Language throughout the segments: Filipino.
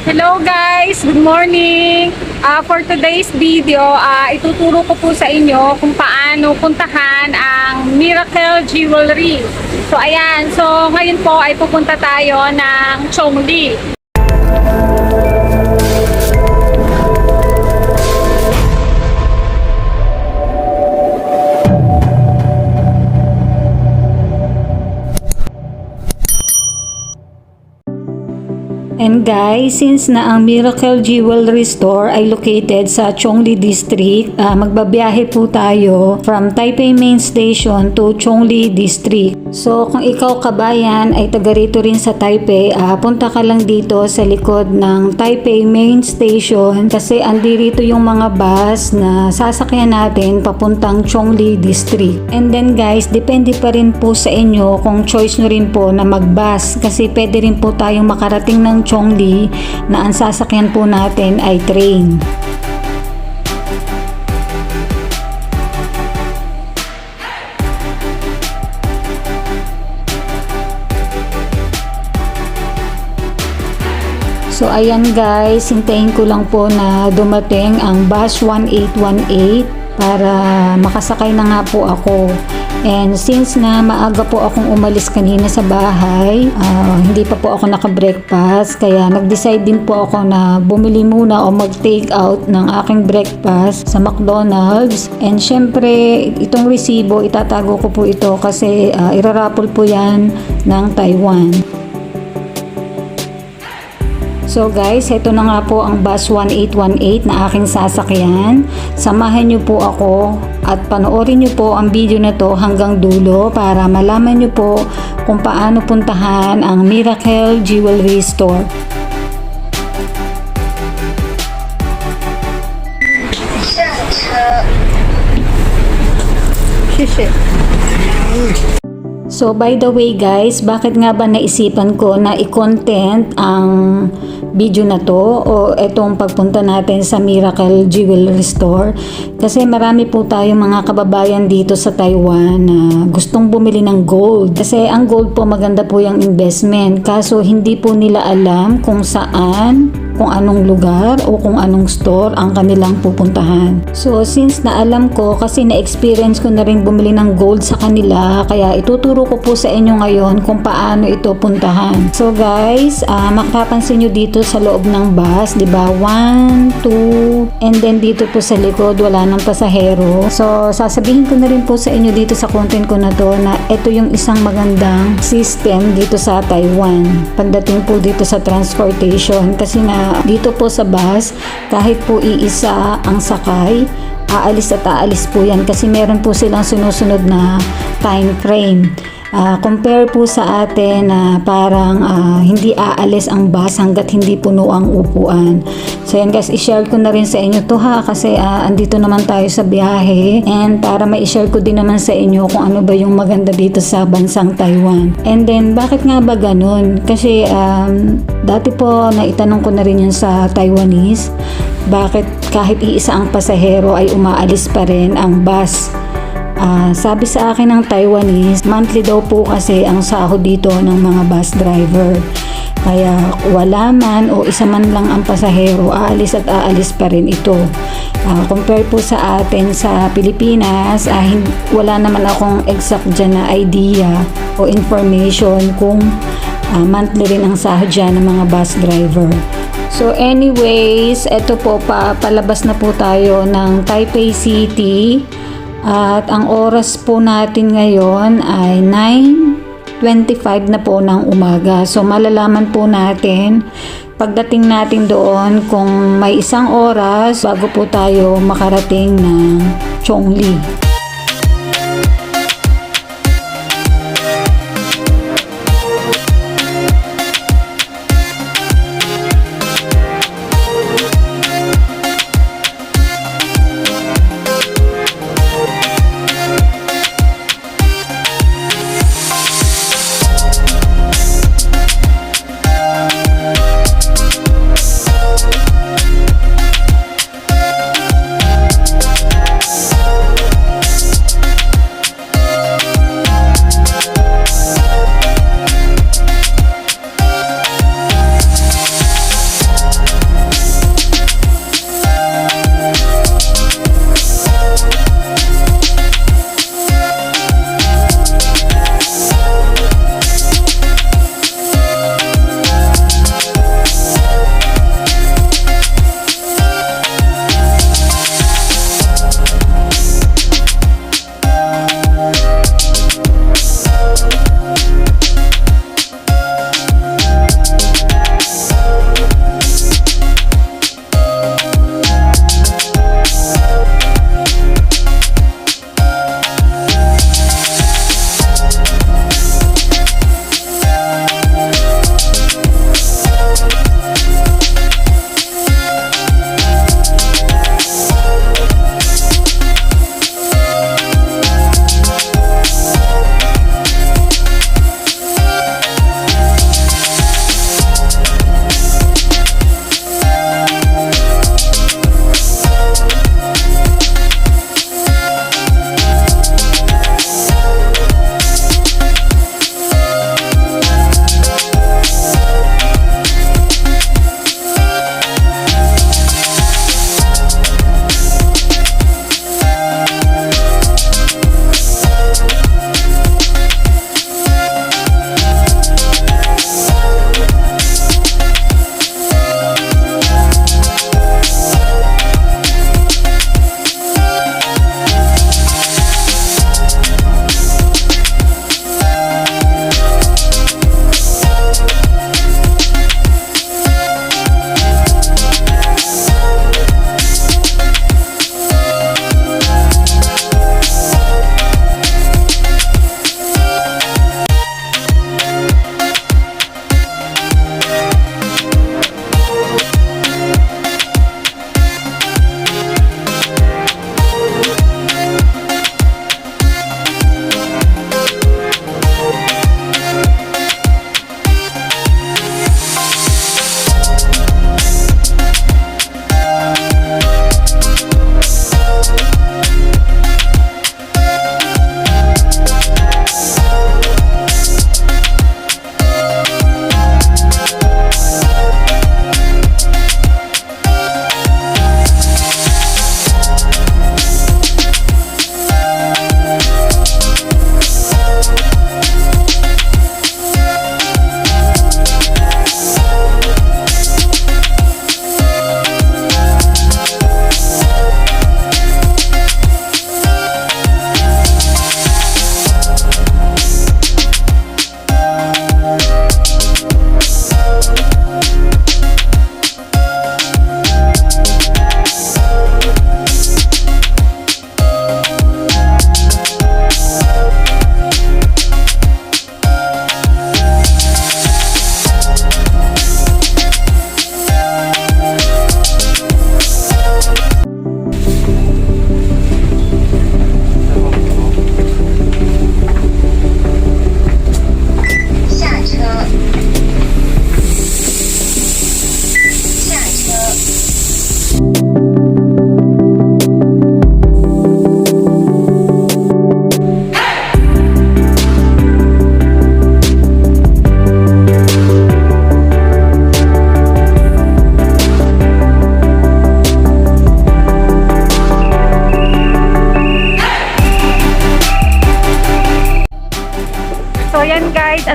Hello guys! Good morning! For today's video, ituturo ko po sa inyo kung paano puntahan ang Miracle Jewelry. So ayan, so ngayon po ay pupunta tayo ng Chongli. And guys, since na ang Miracle Jewelry Store ay located sa Chongli District, magbabiyahe po tayo from Taipei Main Station to Chongli District. So kung ikaw kabayan ay taga rito rin sa Taipei, punta ka lang dito sa likod ng Taipei Main Station kasi andirito yung mga bus na sasakyan natin papuntang Chongli District. And then guys, depende pa rin po sa inyo kung choice nyo rin po na mag-bus kasi pwede rin po tayong makarating ng Chongli na ang sasakyan po natin ay train. So ayan guys, hintayin ko lang po na dumating ang bus 1818 para makasakay na nga po ako. And since na maaga po akong umalis kanina sa bahay, hindi pa po ako naka-breakfast, kaya nag-decide din po ako na bumili muna o mag-take out ng aking breakfast sa McDonald's. And syempre, itong resibo, itatago ko po ito kasi iraraffle po yan ng Taiwan. So guys, ito na nga po ang bus 1818 na aking sasakyan. Samahan niyo po ako at panoorin niyo po ang video na to hanggang dulo para malaman niyo po kung paano puntahan ang Miracle Jewelry Store. So by the way guys, bakit nga ba naisipan ko na i-content ang video na to o etong pagpunta natin sa Miracle Jewelry Store? Kasi marami po tayong mga kababayan dito sa Taiwan na gustong bumili ng gold. Kasi ang gold po maganda po yung investment, kaso hindi po nila alam kung saan, kung anong lugar o kung anong store ang kanilang pupuntahan. So since na alam ko, kasi na-experience ko na rin bumili ng gold sa kanila, kaya ituturo ko po sa inyo ngayon kung paano ito puntahan. So guys, mapapansin nyo dito sa loob ng bus, di ba? 1, 2, and then dito po sa likod wala ng pasahero. So sasabihin ko na rin po sa inyo dito sa content ko na to na ito yung isang magandang system dito sa Taiwan pagdating po dito sa transportation, kasi na dito po sa bus kahit po iisa ang sakay, aalis at aalis po yan kasi meron po silang sinusunod na time frame. Compare po sa atin na parang hindi aalis ang bus hanggat hindi puno ang upuan. So yan guys, i-share ko na rin sa inyo to ha, kasi andito naman tayo sa biyahe and para ma-share ko din naman sa inyo kung ano ba yung maganda dito sa bansang Taiwan. And then bakit nga ba ganun? Kasi dati po naitanong ko na rin yan sa Taiwanese, bakit kahit iisa ang pasahero ay umaalis pa rin ang bus. Sabi sa akin ng Taiwanese, monthly daw po kasi ang sahod dito ng mga bus driver. Kaya wala man o isa man lang ang pasahero, aalis at aalis pa rin ito. Compare po sa atin sa Pilipinas, wala naman akong exact dyan na idea o information kung monthly rin ang sahod dyan ng mga bus driver. So anyways, eto po, palabas na po tayo ng Taipei City. At ang oras po natin ngayon ay 9:25 na po ng umaga. So malalaman po natin pagdating natin doon kung may isang oras bago po tayo makarating ng Chongli.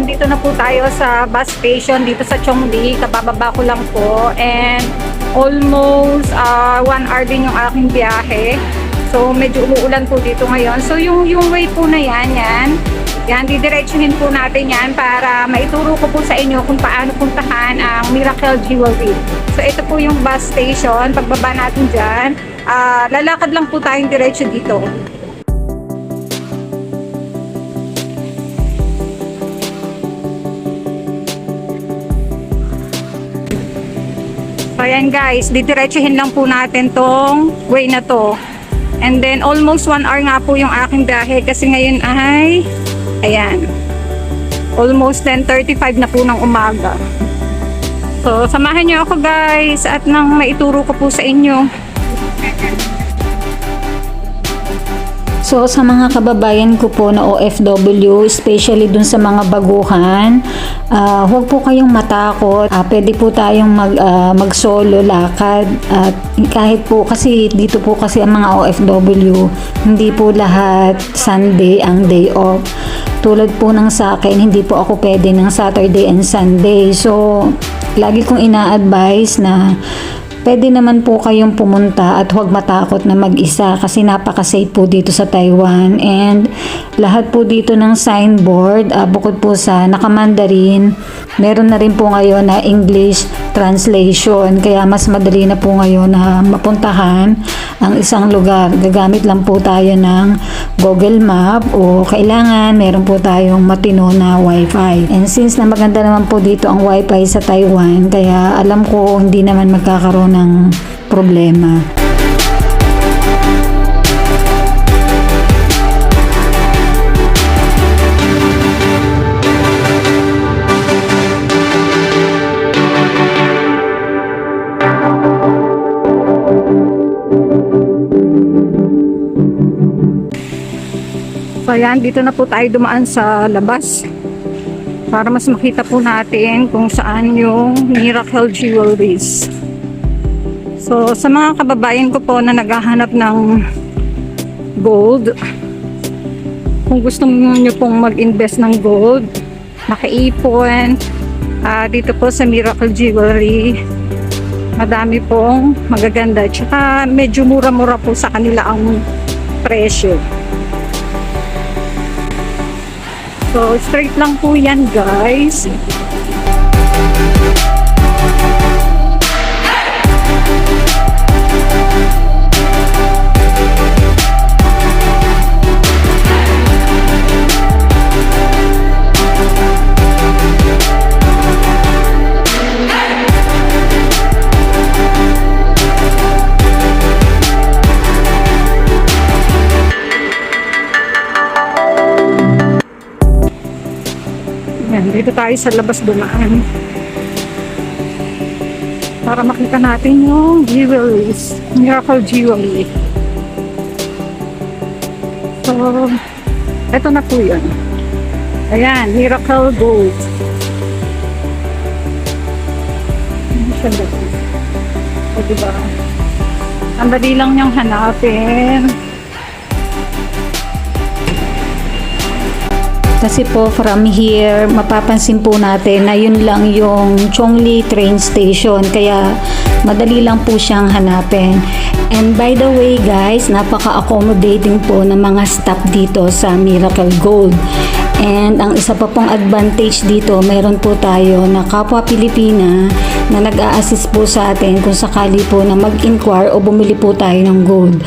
andito na po tayo sa bus station dito sa Chongli. Kabababa ko lang po. And almost 1 hour din yung aking biyahe. So, medyo umuulan po dito ngayon. So, yung way po na yan, didiretsuhin po natin yan para maituro ko po sa inyo kung paano puntahan ang Miracle Jewelry. So, ito po yung bus station. Pagbaba natin dyan, lalakad lang po tayong diretso dito. So, ayan guys, didiretsuhin lang po natin tong way na to. And then, almost 1 hour nga po yung aking biyahe kasi ngayon ay, ayan, almost 10:35 na po ng umaga. So, samahan niyo ako guys at nang maituro ko po sa inyo. So sa mga kababayan ko po na OFW, especially dun sa mga baguhan, huwag po kayong matakot. Pwede po tayong mag-solo lakad. At kahit po kasi dito po kasi ang mga OFW, hindi po lahat Sunday ang day off. Tulad po ng sa akin, hindi po ako pwede ng Saturday and Sunday. So lagi kong ina-advise na pwede naman po kayong pumunta at huwag matakot na mag-isa kasi napaka-safe po dito sa Taiwan. And lahat po dito ng signboard, bukod po sa naka-Mandarin, meron na rin po ngayon na English translation. Kaya mas madali na po ngayon na mapuntahan ang isang lugar. Gagamit lang po tayo ng Google Map o kailangan meron po tayong matino na Wi-Fi. And since na maganda naman po dito ang Wi-Fi sa Taiwan, kaya alam ko hindi naman magkakaroon ng problema. So ayan, dito na po tayo dumaan sa labas para mas makita po natin kung saan yung Miracle Jewelries. So sa mga kababayan ko po na naghahanap ng gold, kung gusto niyo pong mag-invest ng gold, makaipon, dito po sa Miracle Jewelry, madami pong magaganda. Tsaka medyo mura-mura po sa kanila ang presyo. So, straight lang po yan, guys. Dito tayo sa labas dumaan para makita natin yung jewelries, Miracle Jewelry. So, eto na po yun. Ayan, Miracle Gold. Ano siya ba? O diba? Ang dali lang niyang hanapin. Kasi po from here, mapapansin po natin na yun lang yung Chongli train station. Kaya madali lang po siyang hanapin. And by the way guys, napaka-accommodating po ng mga staff dito sa Miracle Gold. And ang isa pa pong advantage dito, meron po tayo na kapwa Pilipina na nag-a-assist po sa atin kung sakali po na mag-inquire o bumili po tayo ng gold.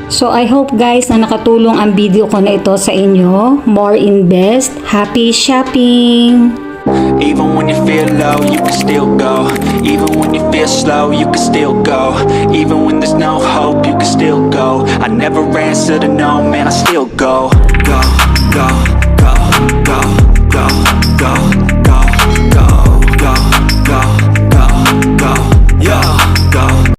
So I hope guys na nakatulong ang video ko na ito sa inyo. More invest, happy shopping! Even when you feel low, you can still go. Even when you feel slow, you can still go. Even when there's no hope, you can still go. I never answer to no, man, I still go.